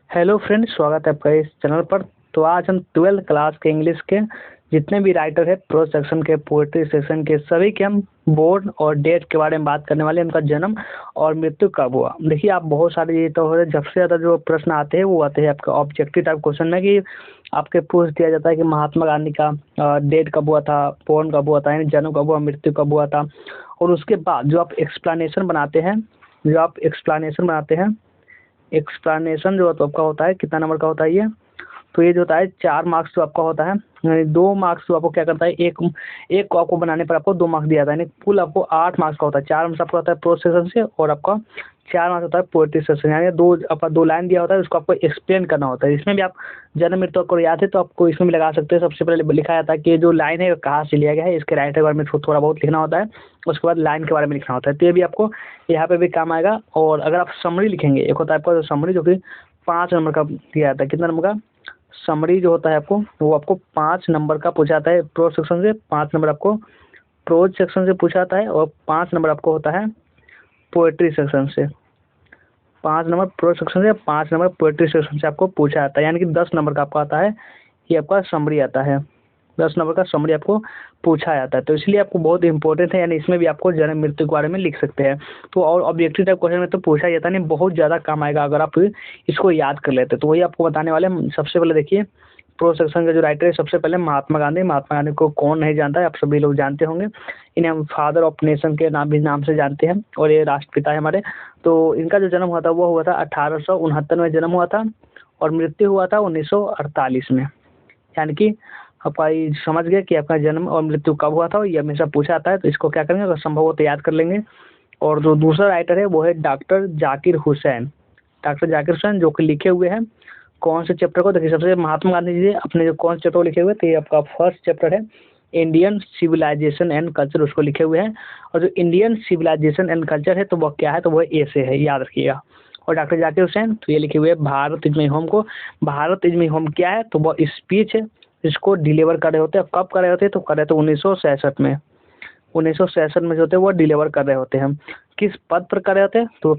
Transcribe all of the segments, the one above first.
Hello friends, स्वागत है आपका इस चैनल पर। तो आज हम 12th क्लास के इंग्लिश के जितने भी राइटर है, प्रोज सेक्शन के, पोएट्री सेक्शन के, सभी के हम बोर्ड और डेट के बारे में बात करने वाले हैं। उनका जन्म और मृत्यु कब हुआ। देखिए, आप बहुत सारे ये तो हो रहे, सबसे ज़्यादा जो प्रश्न आते हैं वो आते हैं आपका ऑब्जेक्टिव टाइप क्वेश्चन में, कि आपके पूछ दिया जाता है कि महात्मा गांधी का डेट कब हुआ था, बोर्न कब हुआ था, यानी जन्म कब हुआ, मृत्यु कब हुआ था। और उसके बाद जो आप एक्सप्लेनेशन बनाते हैं, एक्सप्लेनेशन जो तो आपका होता है, कितना नंबर का होता है ये? तो ये जो होता है 4 मार्क्स जो आपका होता है, यानी 2 मार्क्स जो आपको क्या करता है, एक एक को आपको बनाने पर आपको 2 मार्क्स दिया जाता है, यानी कुल आपको 8 मार्क्स का होता है। 4 मार्क्स आपका होता है प्रोज सेक्शन से और आपका 4 मार्क्स होता है पोएट्री सेक्शन, यानी दो लाइन दिया होता है, उसको आपको एक्सप्लेन करना होता है। इसमें भी आप जन्म मृत्यु आपको याद है तो आपको इसमें भी लगा सकते हैं। सबसे पहले लिखा जाता है कि ये जो लाइन है कहाँ से लिया गया है, इसके राइटर के बारे में थोड़ा बहुत लिखना होता है। उसके बाद लाइन के बारे में लिखना होता है। तो ये भी आपको यहाँ पे भी काम आएगा। और अगर आप समरी लिखेंगे, एक होता है आपका समरी जो कि 5 नंबर का दिया जाता है। कितना नंबर का समरी जो होता है आपको, वो आपको 5 नंबर का पूछा जाता है। प्रोज सेक्शन से 5 नंबर आपको प्रोज सेक्शन से पूछा जाता है और 5 नंबर आपको होता है पोएट्री सेक्शन से। 5 नंबर प्रोज सेक्शन से, 5 नंबर पोएट्री सेक्शन से आपको पूछा जाता है, यानी कि 10 नंबर का आपका आता है, ये आपका समरी आता है। 10 नंबर का समरी आपको पूछा जाता है, तो इसलिए आपको बहुत इंपॉर्टेंट है। यानी इसमें भी आपको जन्म मृत्यु के बारे में लिख सकते हैं। तो और ऑब्जेक्टिव टाइप क्वेश्चन में तो पूछा जाता नहीं, बहुत ज़्यादा काम आएगा अगर आप इसको याद कर लेते। तो वही आपको बताने वाले हैं। सबसे पहले देखिए, प्रोज सेक्शन का जो राइटर है, सबसे पहले महात्मा गांधी। महात्मा गांधी को कौन नहीं जानता है, आप सभी लोग जानते होंगे। इन्हें हम फादर ऑफ नेशन के नाम से जानते हैं और ये राष्ट्रपिता है हमारे। तो इनका जो जन्म हुआ था वो हुआ था 1869 में जन्म हुआ था और मृत्यु हुआ था 1948 में। यानी कि आपका ये समझ गए कि आपका जन्म और मृत्यु कब हुआ था, ये हमेशा पूछा जाता है। तो इसको क्या करेंगे, अगर संभव हो तो याद कर लेंगे। और जो दूसरा राइटर है वो है डॉक्टर जाकिर हुसैन। डॉक्टर जाकिर हुसैन जो कि लिखे हुए हैं कौन से चैप्टर को, देखिए सबसे महात्मा गांधी जी अपने जो कौन से चैप्टर लिखे हुए, तो ये आपका फर्स्ट चैप्टर है इंडियन सिविलाइजेशन एंड कल्चर, उसको लिखे हुए हैं। और जो इंडियन सिविलाइजेशन एंड कल्चर है तो वह क्या है, तो वह ए से है, याद रखिएगा। और डॉक्टर जाकिर हुसैन तो ये लिखे हुए हैं भारत इज माई होम को। भारत इज माई होम क्या है, तो वह स्पीच है, इसको डिलीवर कर रहे होते हैं। कब कर रहे होते हैं, तो कर रहे थे 1966 में। 1966 में जो होते हैं वो डिलीवर कर रहे होते हैं। किस पद पर कर रहे होते हैं, तो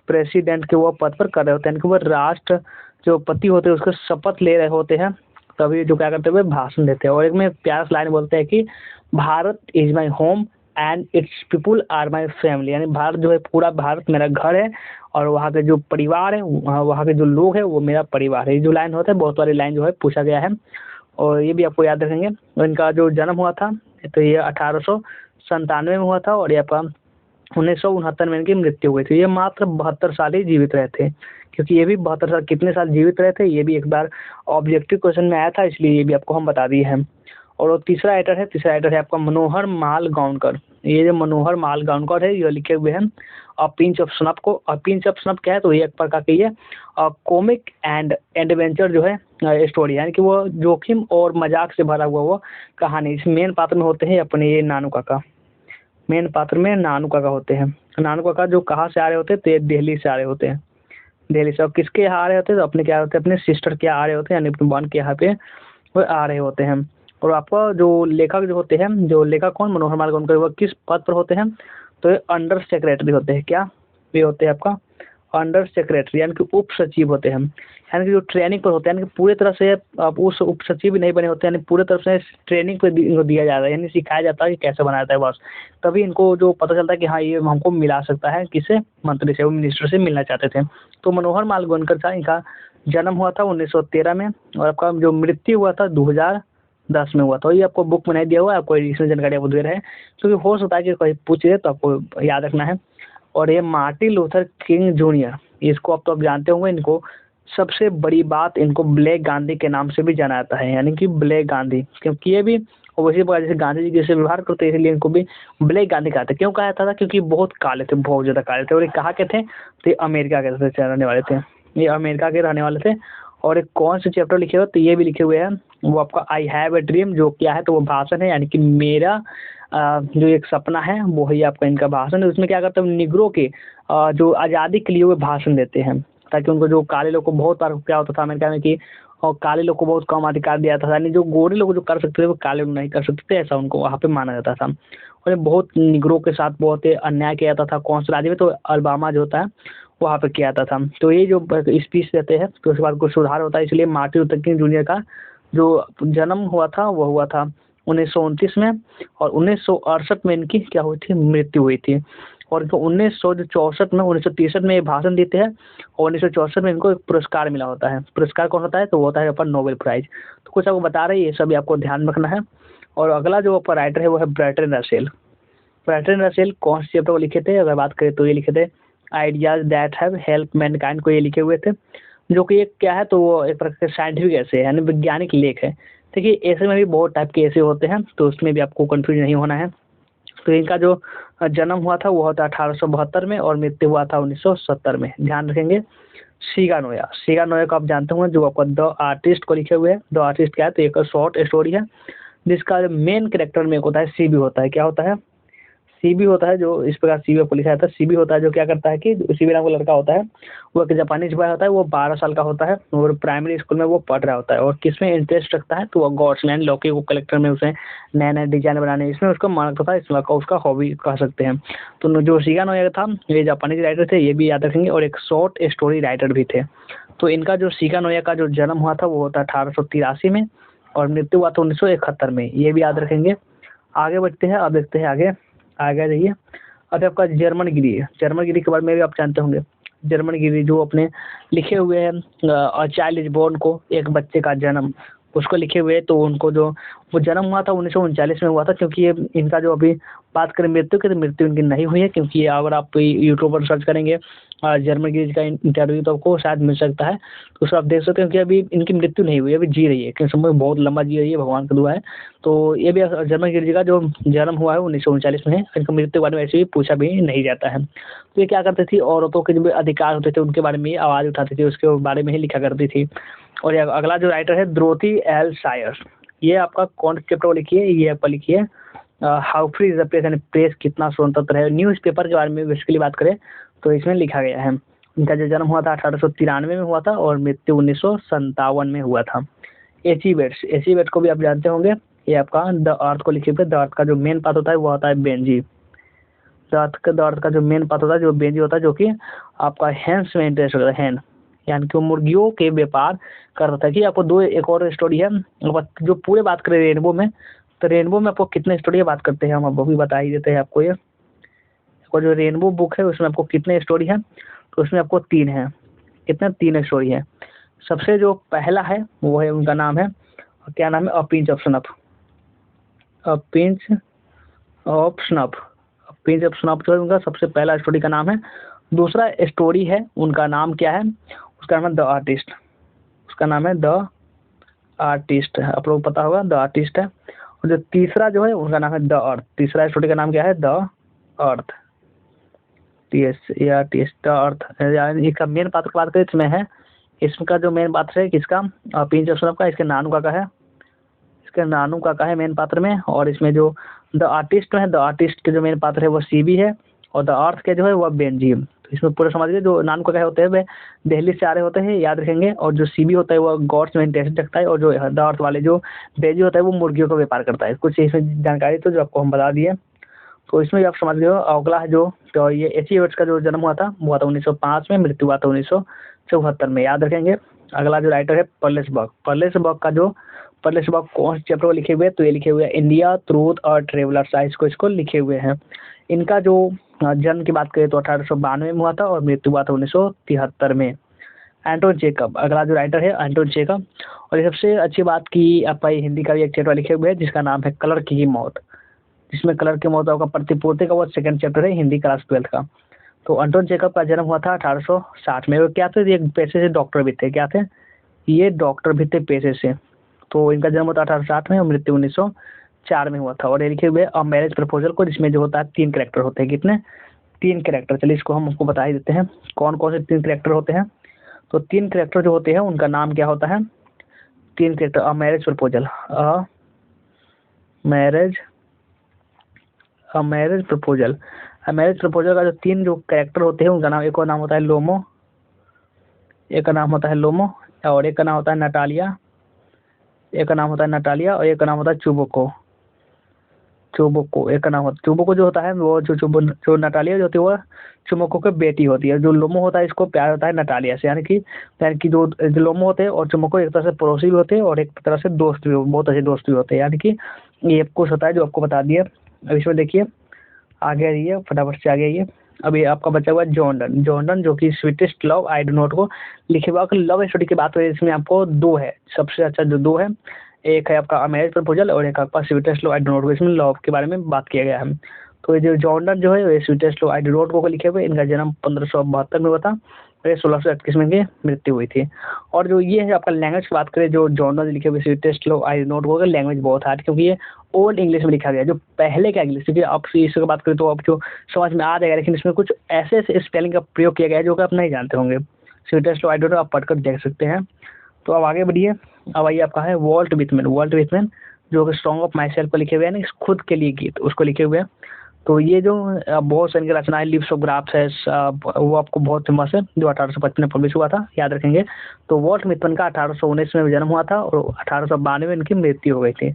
प्रेसिडेंट के वो पद पर कर रहे होते हैं, यानी कि वो राष्ट्र जो पति होते हैं उसके शपथ ले रहे होते हैं, तभी जो क्या करते हुए भाषण देते हैं। और एक में प्यारा सा लाइन बोलते हैं कि Bharat is my home and its people are my family, यानी भारत जो है, पूरा भारत मेरा घर है और वहाँ के जो परिवार है, वहाँ के जो लोग हैं वो मेरा परिवार है। ये जो लाइन होता है, बहुत सारी लाइन जो है पूछा गया है और ये भी आपको याद रखेंगे। और इनका जो जन्म हुआ था तो ये 1897 में हुआ था और ये आपका 1969 में इनकी मृत्यु हुई थी। ये मात्र 72 साल ही जीवित रहे थे, क्योंकि ये भी 72 साल कितने साल जीवित रहे थे ये भी एक बार ऑब्जेक्टिव क्वेश्चन में आया था, इसलिए ये भी आपको हम बता दिए हैं। और वो तीसरा राइटर है आपका मनोहर माल गांवकर। ये जो मनोहर माल गांवकर है, ये लिखे हुए हैं अ पिंच ऑफ स्नफ को। अ पिंच ऑफ स्नफ क्या है, तो ये एक प्रकार की है कॉमिक एंड एडवेंचर जो है स्टोरी, यानी कि वो जोखिम और मजाक से भरा हुआ वो कहानी। इस मेन पात्र में होते हैं अपने ये नानू काका। मेन पात्र में नानू काका होते हैं। नानू काका जो कहाँ से आ रहे होते हैं, तो ये दिल्ली से आ रहे होते हैं। दिल्ली से। और किसके यहाँ आ रहे होते हैं, तो अपने क्या होते हैं, अपने सिस्टर के यहाँ आ रहे होते हैं, यानी अपनी बहन के यहाँ पे वो आ रहे होते हैं। और आपका जो लेखक जो होते हैं, जो लेखक कौन, मनोहर माल गांवकर, वो किस पद पर होते हैं, तो ये अंडर सेक्रेटरी होते हैं। क्या ये होते हैं आपका अंडर सेक्रेटरी, यानी कि उप सचिव होते हैं। यानी कि जो ट्रेनिंग पर होते हैं, यानी कि पूरे तरह से आप उस उप सचिव भी नहीं बने होते हैं, यानी पूरे तरफ से ट्रेनिंग पे इनको दिया जाता है, यानी सिखाया जाता है कि कैसे बनाया जाता है बस। तभी इनको जो पता चलता है कि हाँ ये हमको मिला सकता है, किसे, मंत्री से, वो मिनिस्टर से मिलना चाहते थे। तो मनोहर माल गांवकर था, इनका जन्म हुआ था 1913 में और आपका जो मृत्यु हुआ था 2010 में हुआ था। ये आपको बुक में नहीं दिया हुआ है, आपको एडिशनल जानकारी आपको दे रहे हैं, क्योंकि हो सकता है कि कोई पूछे तो आपको याद रखना है। और ये मार्टिन लूथर किंग जूनियर, इसको अब तो आप जानते होंगे। इनको सबसे बड़ी बात, इनको ब्लैक गांधी के नाम से भी जाना जाता है, यानी कि ब्लैक गांधी, क्योंकि ये भी वैसे प्रकार जैसे गांधी जी जैसे व्यवहार करते हैं, इसलिए इनको भी ब्लैक गांधी कहते हैं। क्यों कहा जाता था, क्योंकि बहुत काले थे, बहुत ज़्यादा काले थे। और ये कहाँ के थे, तो ये अमेरिका के रहने वाले थे। ये अमेरिका के रहने वाले थे। और एक कौन से चैप्टर लिखे हुए, तो ये भी लिखे हुए हैं, वो आपका आई हैव ए ड्रीम, जो क्या है, तो वो भाषण है, यानी कि मेरा जो एक सपना है वो ही आपका इनका भाषण है। उसमें क्या करते हैं, निगरों के जो आज़ादी के लिए वो भाषण देते हैं, ताकि उनको, जो काले लोग को बहुत बार क्या होता था अमेरिका में कि और काले लोग को बहुत कम अधिकार दिया जाता था, यानी जो गोरे लोग जो कर सकते थे वो काले लोग नहीं कर सकते थे, ऐसा उनको वहाँ पे माना जाता था। और ये बहुत निगरों के साथ बहुत अन्याय किया जाता था। कौन से राज्य में, तो अलबामा जो होता है वहाँ पे किया था। तो ये जो स्पीच देते हैं तो उसके बाद कुछ सुधार होता है, इसलिए मार्टिन लूथर किंग जूनियर का जो जन्म हुआ था वो हुआ था 1929 में, और 1968 में इनकी क्या हुई थी, मृत्यु हुई थी। और इनको 1964 में 1963 में ये भाषण देते हैं, और 1964 में इनको एक पुरस्कार मिला होता है। पुरस्कार कौन होता है, तो वो होता है अपन नोबेल प्राइज। तो कुछ आपको बता रहे हैं, ये सभी आपको ध्यान रखना है। और अगला जो आपका राइटर है वो है ब्रैटन रसेल। ब्रैटन रसेल कौन से चैप्टर को लिखे थे, अगर बात करें तो ये लिखे थे ideas that have help Mankind को, ये लिखे हुए थे। जो कि एक क्या है, तो वो एक प्रकार के साइंटिफिक ऐसे यानी वैज्ञानिक लेख है। देखिए ऐसे में भी बहुत टाइप के ऐसे होते हैं, तो उसमें भी आपको कंफ्यूज नहीं होना है। तो इनका जो जन्म हुआ था वो होता 1872 में, और मृत्यु हुआ था 1970 में, ध्यान रखेंगे। सीगा नोया, सीगा नोया को आप जानते होंगे, जो आपको द आर्टिस्ट को लिखे हुए हैं। द आर्टिस्ट क्या है, तो एक शॉर्ट स्टोरी है जिसका मेन कैरेक्टर में एक होता है सीबी होता है। क्या होता है, सीबी होता है। जो इस प्रकार सीबी को लिखा जाता है, सीबी होता है जो क्या करता है कि सीबी नाम का लड़का होता है, वो एक जापानीज बॉय होता है। वो 12 साल का होता है और प्राइमरी स्कूल में वो पढ़ रहा होता है, और किसमें इंटरेस्ट रखता है, तो वो गॉड्सलैंड लौकी को कलेक्टर में उसे नए नए डिजाइन बनाने, इसमें उसका मन होता है, इसमें उसका हॉबी कह सकते हैं। तो जो शिगा नोया था, ये जापानीज राइटर थे, ये भी याद रखेंगे, और एक शॉर्ट स्टोरी राइटर भी थे। तो इनका जो शिगा नोया का जो जन्म हुआ था वो होता है 1883 में, और मृत्यु हुआ था 1971 में, ये भी याद रखेंगे। आगे बढ़ते हैं, अब देखते हैं आगे। आगे जाइए। अब आपका जर्मन गिरी है। जर्मन गिरी के बारे में भी आप जानते होंगे। जर्मन गिरी जो अपने लिखे हुए हैं अ चाइल्ड इज बोर्न को, एक बच्चे का जन्म, उसको लिखे हुए। तो उनको जो वो जन्म हुआ था 1939 में हुआ था, क्योंकि ये इनका जो अभी बात करें मृत्यु की, तो मृत्यु इनकी नहीं हुई है, क्योंकि अगर आप यूट्यूब पर सर्च करेंगे जर्मन गिरी का इंटरव्यू, तो आपको शायद मिल सकता है। तो उसमें आप देख सकते हैं कि अभी इनकी मृत्यु नहीं हुई है, अभी जी रही है, क्योंकि समय बहुत लंबा जी रही है, भगवान का दुआ है। तो ये भी जर्मन गिरी जी का जो जन्म हुआ है 1939 में है। इनका मृत्यु के बारे में ऐसे भी पूछा भी नहीं जाता है। तो ये क्या करती थी, औरतों के जो अधिकार होते थे उनके बारे में आवाज़ उठाती थी, उसके बारे में ही लिखा करती थी। और ये अगला जो राइटर है ड्रोथी एल शायर, ये आपका कौन चैप्टर को लिखी है, ये आपका लिखिए how free is the press, यानी प्रेस कितना स्वतंत्र है। न्यूज़पेपर के बारे में बेसिकली बात करें तो इसमें लिखा गया है। इनका जो जन्म हुआ था 1893 में हुआ था, और मृत्यु 1957 में हुआ था। एचिवेट्स, एचिवेट्स को भी आप जानते होंगे, ये आपका द अर्थ को लिखे हुए। द अर्थ का जो मेन पार्ट होता है वो होता है बेंजी। द अर्थ का जो मेन पार्ट होता है जो बेंजी होता है, जो कि आपका हैंस में इंटरेस्ट होता है, हैन, यानी कि वो मुर्गियों के व्यापार कर रहा था। कि आपको दो एक और स्टोरी है, जो पूरे बात करें रेनबो में, तो रेनबो में आपको कितने स्टोरी बात करते हैं, हम वो भी बता ही देते हैं आपको। ये आपको जो रेनबो बुक है उसमें आपको कितने स्टोरी है, तो उसमें आपको 3 है। कितने, 3 स्टोरी है। सबसे जो पहला है वो है, उनका नाम है, क्या नाम है, a pinch of snuff. A pinch of snuff, a pinch of snuff जो है उनका सबसे पहला स्टोरी का नाम है। दूसरा स्टोरी है उनका नाम क्या है, उसका नाम है द आर्टिस्ट। उसका नाम है द आर्टिस्ट, आप लोग पता होगा द आर्टिस्ट है। और जो तीसरा जो है उनका नाम है द अर्थ। तीसरा स्टोरी का नाम क्या है, the earth, T S A R T S, the earth. यानी इसका मेन पात्र की बात करें इसमें है, इसका जो मेन पात्र है किसका, पिंच ऑफ स्नफ का, इसके नानू का है, इसके नानू का है मेन पात्र में। और इसमें जो द आर्टिस्ट में है, द आर्टिस्ट के जो मेन पात्र है वो सीबी है, और द अर्थ के जो है वह बेंजीम। तो इसमें पूरा समझ लीजिए, जो नानू का होते हैं वे दिल्ली से आ रहे होते हैं, याद रखेंगे। और जो सीबी होता है वो गॉड्स में इंटरेस्ट रखता है, और जो द अर्थ वाले जो बेंजी होता है वो मुर्गियों का व्यापार करता है। कुछ इसमें जानकारी तो जो आपको हम बता दिए, तो इसमें भी आप समझ गए हो। अगला है जो, तो ये एच का जो जन्म हुआ था वो हुआ था 1905 में, मृत्यु हुआ था 1974 में, याद रखेंगे। अगला जो राइटर है पर्लेस बर्ग। पर्लेस बर्ग का जो, पर्लेस बर्ग कौन से चैप्टर को लिखे हुए, तो ये लिखे हुए हैं इंडिया ट्रूथ और ट्रेवलर साइंस को, इसको लिखे हुए हैं। इनका जो जन्म की बात करें तो 1892 में हुआ था, और मृत्यु हुआ था 1973 में। एंटोन चेकअप, अगला जो राइटर है एंटोन चेकअप। और ये सबसे अच्छी बात की आपका हिंदी का भी एक चैप्टर लिखे हुए हैं जिसका नाम है कलर की मौत, जिसमें कलर की मौत आपका प्रतिपूर्ति का वो सेकंड चैप्टर है हिंदी क्लास 12 का। तो एंटोन चेकअप का जन्म हुआ था 1860 में। वो क्या थे, एक पेशे से डॉक्टर भी थे। क्या थे, ये डॉक्टर भी थे पेशे से। तो इनका जन्म होता 1860 में, और मृत्यु 1904 में हुआ था। और ये लिखे हुए अ मैरिज प्रपोजल को, जिसमें जो होता है 3 कैरेक्टर होते हैं। कितने, 3 कैरेक्टर। चलिए इसको हम आपको बता ही देते हैं कौन कौन से 3 कैरेक्टर होते हैं। तो 3 कैरेक्टर जो होते हैं उनका नाम क्या होता है, 3 character, a marriage proposal, marriage a marriage proposal. A marriage proposal का जो 3 जो कैरेक्टर होते हैं उनका नाम, एक और नाम होता है लोमो, एक का नाम होता है लोमो, और एक का नाम होता है नटालिया, एक का नाम होता है नटालिया, और एक का नाम होता है चुबोको। चुबुको एक का नाम होता है। चुबुको जो होता है वो जो नटालिया जो होती है वो चुमोको की बेटी होती है। जो लोमो होता है इसको प्यार होता है नटालिया से, यानी कि जो लोमो होते हैं और चुमोको एक तरह से पड़ोसी भी होते हैं और एक तरह से दोस्त भी, बहुत अच्छे दोस्त भी होते हैं। यानी कि ये कुछ होता है जो आपको बता दिया। अब इसमें देखिए आगे आइए, फटाफट से आगे आइए। अभी आपका बचा हुआ है जॉर्डन। जॉर्डन जो कि sweetest love I do not को लिखे हुआ। लव स्टोरी की बात करें इसमें आपको दो है, सबसे अच्छा जो दो है, एक है आपका मैरिज प्रपोजल और एक आपका sweetest love I do not को। इसमें लव के बारे में बात किया गया है। तो ये जो जॉर्डन जो है ये sweetest love I do not को लिखे हुए, इनका जन्म 1572 में हुआ था और 1631 में इनकी मृत्यु हुई थी। और जो ये है आपका लैंग्वेज की बात करें, जो जॉर्डन लिखे हुए sweetest love I do not को, लैंग्वेज बहुत हार्ड, क्योंकि ये ओल्ड इंग्लिश में लिखा गया, जो पहले का इंग्लिश, क्योंकि आप इसकी बात करें तो आप जो समझ में आ जाएगा, लेकिन इसमें कुछ ऐसे ऐसे स्पेलिंग का प्रयोग किया गया है जो कि आप नहीं जानते होंगे। Sweetest love I do not आप पढ़कर देख सकते हैं। तो अब आगे बढ़िए। अब आइए आपका है वॉल्ट विथमैन। वॉल्ट विथमैन जो कि सॉन्ग ऑफ माई सेल्फ को लिखे हुए हैं, खुद के लिए गीत उसको लिखे हुए हैं। तो ये जो बहुत सारी रचना है, लिप्स ऑफ ग्राफ्स है, वो आपको बहुत फेमस है, जो 1855 में पब्लिश हुआ था, याद रखेंगे। तो वॉल्ट विथमैन का 1819 में जन्म हुआ था और 1892 में इनकी मृत्यु हो गई थी।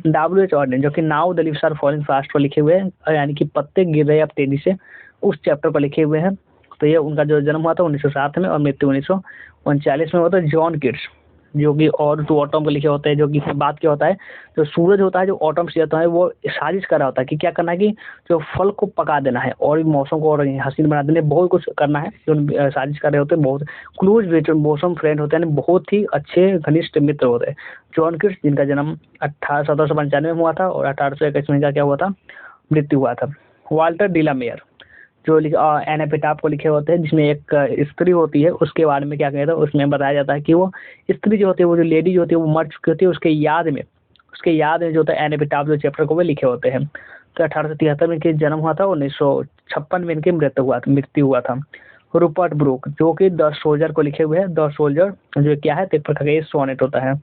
W.H. ऑर्डिन जो कि now the leaves are falling fast पर लिखे हुए हैं, यानी कि पत्ते गिर रहे हैं अब तेजी से, उस चैप्टर पर लिखे हुए हैं। तो ये उनका जो जन्म हुआ था 1907 में और मृत्यु 1939 में हुआ था। जॉन किट्स जो कि और टू ऑटम को लिखे होते हैं, जो कि इसमें बात क्या होता है, जो सूरज होता है, जो ऑटम से आता है, वो साजिश कर रहा होता है कि क्या करना है, कि जो फल को पका देना है और मौसम को और हसीन बना देने, बहुत कुछ करना है। जो साजिश कर रहे होते हैं, बहुत क्लोज मौसम फ्रेंड होते हैं, बहुत ही अच्छे घनिष्ठ मित्र होते हैं। जॉन किट्स जिनका जन्म 1795 में हुआ था और 1821 में क्या हुआ था, मृत्यु हुआ था। वाल्टर डिलामेयर जो एन एपिटाफ को लिखे होते हैं, जिसमें एक स्त्री होती है, उसके बारे में क्या कहता है, उसमें बताया जाता है कि वो स्त्री जो होती है, वो जो लेडी जो होती है वो मर चुकी होती है, उसके याद में जो होता है एन एपिटाफ जो चैप्टर को वो लिखे होते हैं। तो 1873 में इनके जन्म हुआ था, 1956 में इनकी मृत्यु हुआ था। रूपर्ट ब्रूक जो कि द सोल्जर को लिखे हुए हैं। द सोल्जर जो क्या है, एक प्रकार का सोनेट होता है,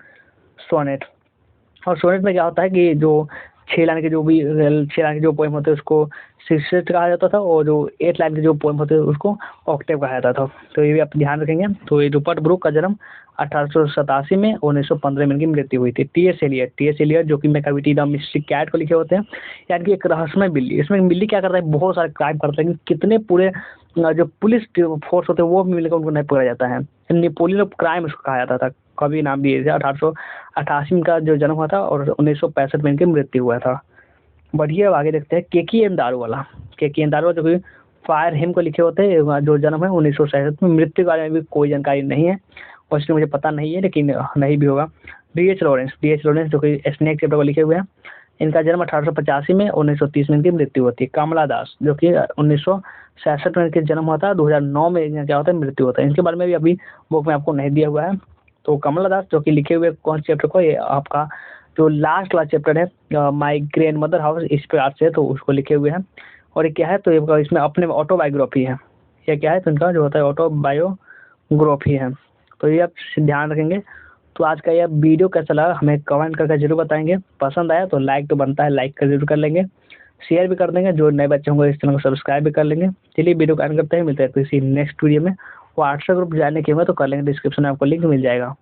सोनेट। और सोनेट में क्या होता है कि जो 6 लाइन के जो पोएम होते हैं उसको सिक्सटेट कहा जाता था, और जो 8 लाइन के जो पोएम होते हैं उसको ऑक्टेव कहा जाता था। तो ये भी आप ध्यान रखेंगे। तो ये रूपर्ट ब्रूक का जन्म 1887 में, 1915 में इनकी मृत्यु हुई थी। टी.एस. एलियट जो कि मैकाविटी द मिस्टिक कैट को लिखे होते हैं, यानी कि एक रहस्यमय बिल्ली। इसमें बिल्ली क्या करता है, बहुत सारे क्राइम करता है, लेकिन कितने पूरे जो पुलिस फोर्स होते हैं वो भी मिलकर उनको नहीं पकड़ा जाता है। नेपोलियन ऑफ क्राइम उसको कहा जाता था, कभी नाम दिए थे। 1888 में का जो जन्म हुआ था और 1965 में इनकी मृत्यु हुआ था। बढ़िए, अब आगे देखते हैं केकीएन दारूवाला। केकीएन दारूवाला जो कि फायर हिम को लिखे होते हैं, जो जन्म है 1967 में। मृत्यु के बारे में भी कोई जानकारी नहीं है और इसलिए मुझे पता नहीं है, लेकिन नहीं भी होगा। डी.एच. लॉरेंस जो कि स्नेक चैप्टर को लिखे हुए हैं, इनका जन्म 1885 में, 1930 में इनकी मृत्यु होती है। कमला दास जो कि 1966 में इनके जन्म हुआ था, 2009 में इनका क्या होता है, मृत्यु होता है। इनके बारे में भी अभी बुक में आपको नहीं दिया हुआ है। तो कमला दास जो कि लिखे हुए कौन चैप्टर को, ये आपका जो लास्ट वाला चैप्टर है माई ग्रैंड मदर हाउस, इस प्रकार से तो उसको लिखे हुए हैं। और ये क्या है, तो ये इसमें अपने ऑटोबायोग्राफी है। ये क्या है, तो इनका जो होता है ऑटोबायोग्राफी है। तो ये आप ध्यान रखेंगे। तो आज का यह वीडियो कैसा लगा हमें कमेंट करके जरूर बताएंगे। पसंद आया तो लाइक तो बनता है, लाइक कर जरूर कर लेंगे, शेयर भी कर देंगे। जो नए बच्चे होंगे इस चैनल को सब्सक्राइब भी कर लेंगे। चलिए वीडियो को एंड करते हैं, मिलते हैं किसी नेक्स्ट वीडियो में। व्हाट्सएप ग्रुप जाने के लिए तो कर लेंगे, डिस्क्रिप्शन में आपको लिंक मिल जाएगा।